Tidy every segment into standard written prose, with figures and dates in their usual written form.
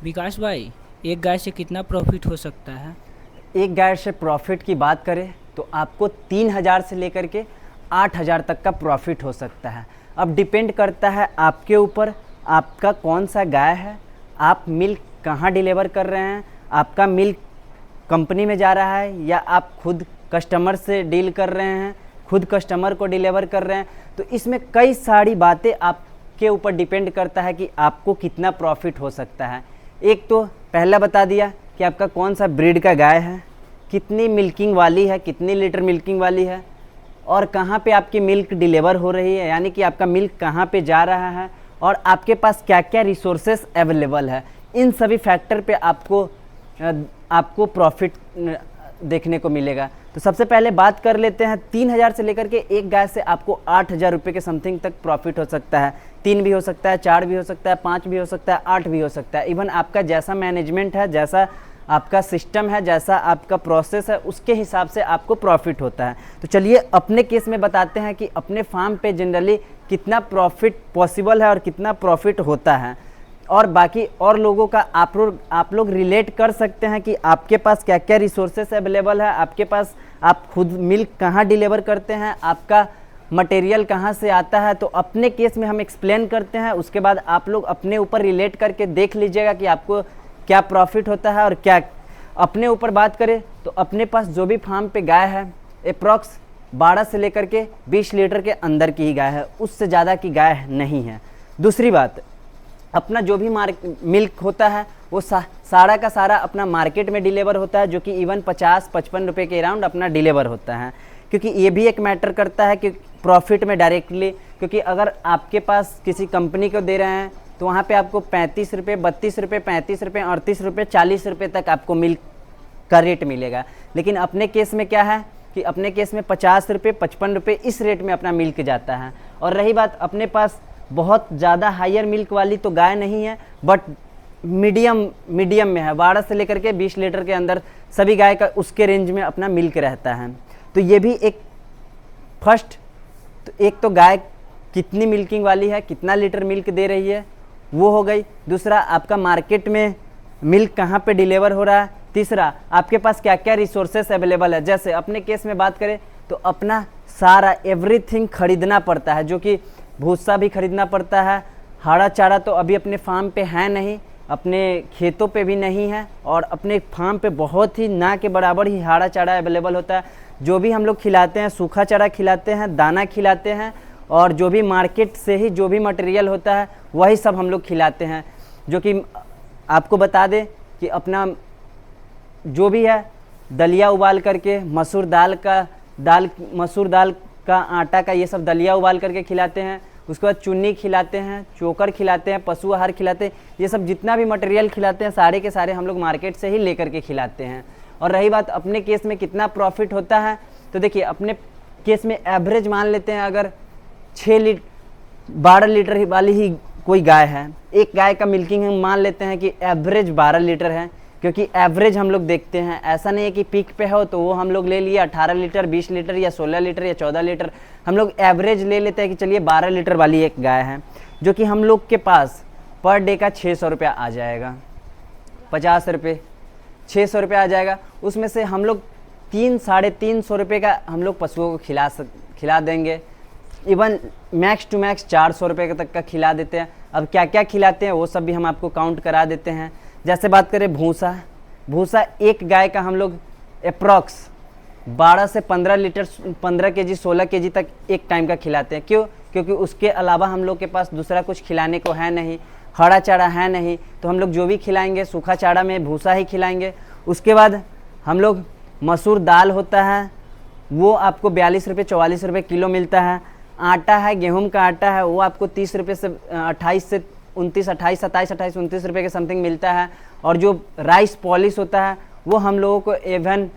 विकास भाई, एक गाय से कितना प्रॉफिट हो सकता है? एक गाय से प्रॉफिट की बात करें तो आपको 3,000 से लेकर के 8,000 तक का प्रॉफिट हो सकता है। अब डिपेंड करता है आपके ऊपर, आपका कौन सा गाय है, आप मिल्क कहाँ डिलीवर कर रहे हैं, आपका मिल्क कंपनी में जा रहा है या आप खुद कस्टमर से डील कर रहे हैं, खुद कस्टमर को डिलीवर कर रहे हैं। तो इसमें कई सारी बातें आपके ऊपर डिपेंड करता है कि आपको कितना प्रॉफिट हो सकता है। एक तो पहला बता दिया कि आपका कौन सा ब्रीड का गाय है, कितनी मिल्किंग वाली है, कितनी लीटर मिल्किंग वाली है, और कहाँ पे आपकी मिल्क डिलीवर हो रही है, यानी कि आपका मिल्क कहाँ पे जा रहा है, और आपके पास क्या क्या रिसोर्सेस अवेलेबल है। इन सभी फैक्टर पे आपको प्रॉफिट देखने को मिलेगा। तो सबसे पहले बात कर लेते हैं 3,000 से लेकर के एक गाय से आपको 8,000 रुपये के समथिंग तक प्रॉफिट हो सकता है। 3 भी हो सकता है, 4 भी हो सकता है, 5 भी हो सकता है, 8 भी हो सकता है। इवन आपका जैसा मैनेजमेंट है, जैसा आपका सिस्टम है, जैसा आपका प्रोसेस है, उसके हिसाब से आपको प्रॉफिट होता है। तो चलिए अपने केस में बताते हैं कि अपने फार्म पे जनरली कितना प्रॉफिट पॉसिबल है और कितना प्रॉफिट होता है, और बाकी और लोगों का आप लोग रिलेट कर सकते हैं कि आपके पास क्या क्या रिसोर्सेस अवेलेबल है, आपके पास आप खुद मिल्क कहाँ डिलीवर करते हैं, आपका मटेरियल कहाँ से आता है। तो अपने केस में हम एक्सप्लेन करते हैं, उसके बाद आप लोग अपने ऊपर रिलेट करके देख लीजिएगा कि आपको क्या प्रॉफिट होता है और क्या। अपने ऊपर बात करें तो अपने पास जो भी फार्म पे गाय है, अप्रॉक्स 12 से लेकर के 20 लीटर के अंदर की ही गाय है, उससे ज़्यादा की गाय नहीं है। दूसरी बात, अपना जो भी मिल्क होता है वो सारा का सारा अपना मार्केट में डिलीवर होता है, जो कि इवन 50-55 रुपये के अराउंड अपना डिलीवर होता है। क्योंकि ये भी एक मैटर करता है कि प्रॉफिट में डायरेक्टली, क्योंकि अगर आपके पास किसी कंपनी को दे रहे हैं तो वहाँ पे आपको 35 रुपये, 32 रुपये, 35 रुपये, 38 रुपये, 40 रुपये तक आपको मिल्क का रेट मिलेगा। लेकिन अपने केस में क्या है कि अपने केस में 50 रुपये, 55 रुपये इस रेट में अपना मिल्क जाता है। और रही बात, अपने पास बहुत ज़्यादा हायर मिल्क वाली तो गाय नहीं है, बट मीडियम में है। 12 से लेकर के 20 लीटर के अंदर सभी गाय का उसके रेंज में अपना मिल्क रहता है। तो ये भी एक एक तो गाय कितनी मिल्किंग वाली है, कितना लीटर मिल्क दे रही है, वो हो गई। दूसरा, आपका मार्केट में मिल्क कहाँ पे डिलीवर हो रहा है। तीसरा, आपके पास क्या क्या रिसोर्सेस अवेलेबल है। जैसे अपने केस में बात करें तो अपना सारा एवरीथिंग खरीदना पड़ता है, जो कि भूसा भी खरीदना पड़ता है, हरा चारा तो अभी अपने फार्म पे है नहीं, अपने खेतों पे भी नहीं है, और अपने फार्म पे बहुत ही ना के बराबर ही हरा चारा अवेलेबल होता है। जो भी हम लोग खिलाते हैं, सूखा चारा खिलाते हैं, दाना खिलाते हैं, और जो भी मार्केट से ही जो भी मटेरियल होता है वही सब हम लोग खिलाते हैं। जो कि आपको बता दें कि अपना जो भी है, दलिया उबाल करके, मसूर दाल का आटा का ये सब दलिया उबाल करके खिलाते हैं। उसके बाद चुन्नी खिलाते हैं, चोकर खिलाते हैं, पशु आहार खिलाते हैं। ये सब जितना भी मटेरियल खिलाते हैं सारे के सारे हम लोग मार्केट से ही लेकर के खिलाते हैं। और रही बात अपने केस में कितना प्रॉफिट होता है, तो देखिए अपने केस में एवरेज मान लेते हैं, अगर 12 लीटर वाली ही कोई गाय है, एक गाय का मिल्किंग हम मान लेते हैं कि एवरेज 12 लीटर है, क्योंकि एवरेज हम लोग देखते हैं। ऐसा नहीं है कि पीक पे हो तो वो हम लोग ले लिए 18 लीटर, 20 लीटर या 16 लीटर या 14 लीटर। हम लोग एवरेज ले लेते हैं कि चलिए 12 लीटर वाली एक गाय है, जो कि हम लोग के पास पर डे का 600 रुपया आ जाएगा। 50 रुपये, 600 रुपया आ जाएगा। उसमें से हम लोग 300-350 रुपये का हम लोग पशुओं को खिला देंगे। इवन मैक्स टू मैक्स 400 रुपये तक का खिला देते हैं। अब क्या क्या खिलाते हैं वो सब भी हम आपको काउंट करा देते हैं। जैसे बात करें भूसा एक गाय का हम लोग अप्रॉक्स 12 से 15 लीटर, 15 केजी, 16 केजी तक एक टाइम का खिलाते हैं। क्यों? क्योंकि उसके अलावा हम लोग के पास दूसरा कुछ खिलाने को है नहीं, हरा चारा है नहीं, तो हम लोग जो भी खिलाएंगे सूखा चारा में भूसा ही खिलाएंगे। उसके बाद हम लोग मसूर दाल होता है, वो आपको 42 रुपये 44 रुपये किलो मिलता है। आटा है, गेहूं का आटा है, वो आपको 30 रुपये से 28 से 29, 28, 27, 28, 29 रुपये के समथिंग मिलता है। और जो राइस पॉलिश होता है वो हम लोगों को इवन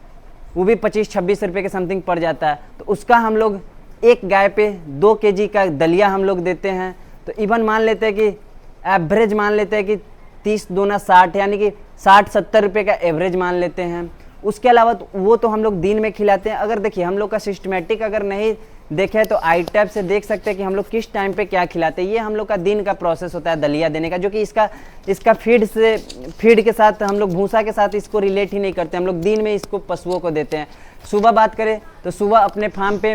वो भी 25-26 रुपये के समथिंग पड़ जाता है। तो उसका हम लोग एक गाय पे 2 केजी का दलिया हम लोग देते हैं। तो इवन मान लेते हैं कि एवरेज मान लेते हैं कि 30 दूना 60, यानी कि 60-70 रुपये का एवरेज मान लेते हैं। उसके अलावा वो तो हम लोग दिन में खिलाते हैं। अगर देखिए हम लोग का सिस्टमेटिक अगर नहीं देखें तो आई टैब से देख सकते हैं कि हम लोग किस टाइम पे क्या खिलाते हैं। ये हम लोग का दिन का प्रोसेस होता है दलिया देने का, जो कि इसका फीड के साथ हम लोग भूसा के साथ इसको रिलेट ही नहीं करते, हम लोग दिन में इसको पशुओं को देते हैं। सुबह बात करें तो सुबह अपने फार्म पे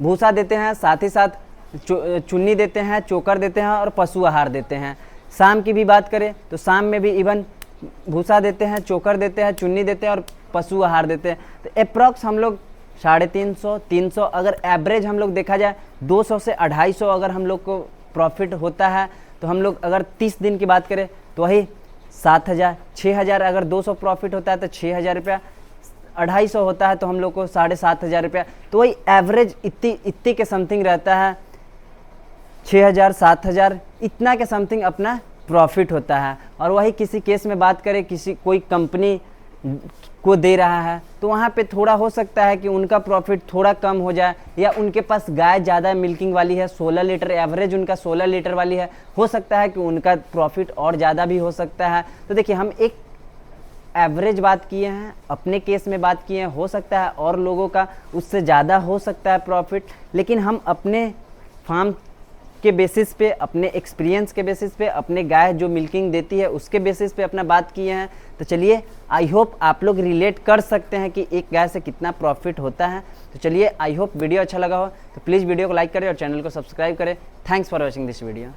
भूसा देते हैं, साथ ही साथ चुन्नी देते हैं, चोकर देते हैं और पशु आहार देते हैं। शाम की भी बात करें तो शाम में भी इवन भूसा देते हैं, चोकर देते हैं, चुन्नी देते हैं और पशु आहार देते हैं। तो अप्रॉक्स हम लोग 350 300, अगर एवरेज हम लोग देखा जाए 200 से 250 अगर हम लोग को प्रॉफिट होता है, तो हम लोग अगर 30 दिन की बात करें तो वही 7,000 6,000, अगर 200 प्रॉफिट होता है तो 6,000 रुपया, 250 होता है तो हम लोग को 7,500 रुपया। तो वही एवरेज इतनी के समथिंग रहता है, 6,000 7,000 इतना के समथिंग अपना प्रॉफिट होता है। और वही किसी केस में बात करें, कोई कंपनी को दे रहा है तो वहाँ पे थोड़ा हो सकता है कि उनका प्रॉफिट थोड़ा कम हो जाए, या उनके पास गाय ज़्यादा मिल्किंग वाली है, 16 लीटर एवरेज उनका 16 लीटर वाली है, हो सकता है कि उनका प्रॉफिट और ज़्यादा भी हो सकता है। तो देखिए हम एक एवरेज बात किए हैं, अपने केस में बात किए हैं, हो सकता है और लोगों का उससे ज़्यादा हो सकता है प्रॉफिट, लेकिन हम अपने फार्म के बेसिस पे, अपने एक्सपीरियंस के बेसिस पे, अपने गाय जो मिल्किंग देती है उसके बेसिस पे अपना बात किए हैं। तो चलिए आई होप आप लोग रिलेट कर सकते हैं कि एक गाय से कितना प्रॉफिट होता है। तो चलिए आई होप वीडियो अच्छा लगा हो तो प्लीज़ वीडियो को लाइक करें और चैनल को सब्सक्राइब करें। Thanks for watching this video.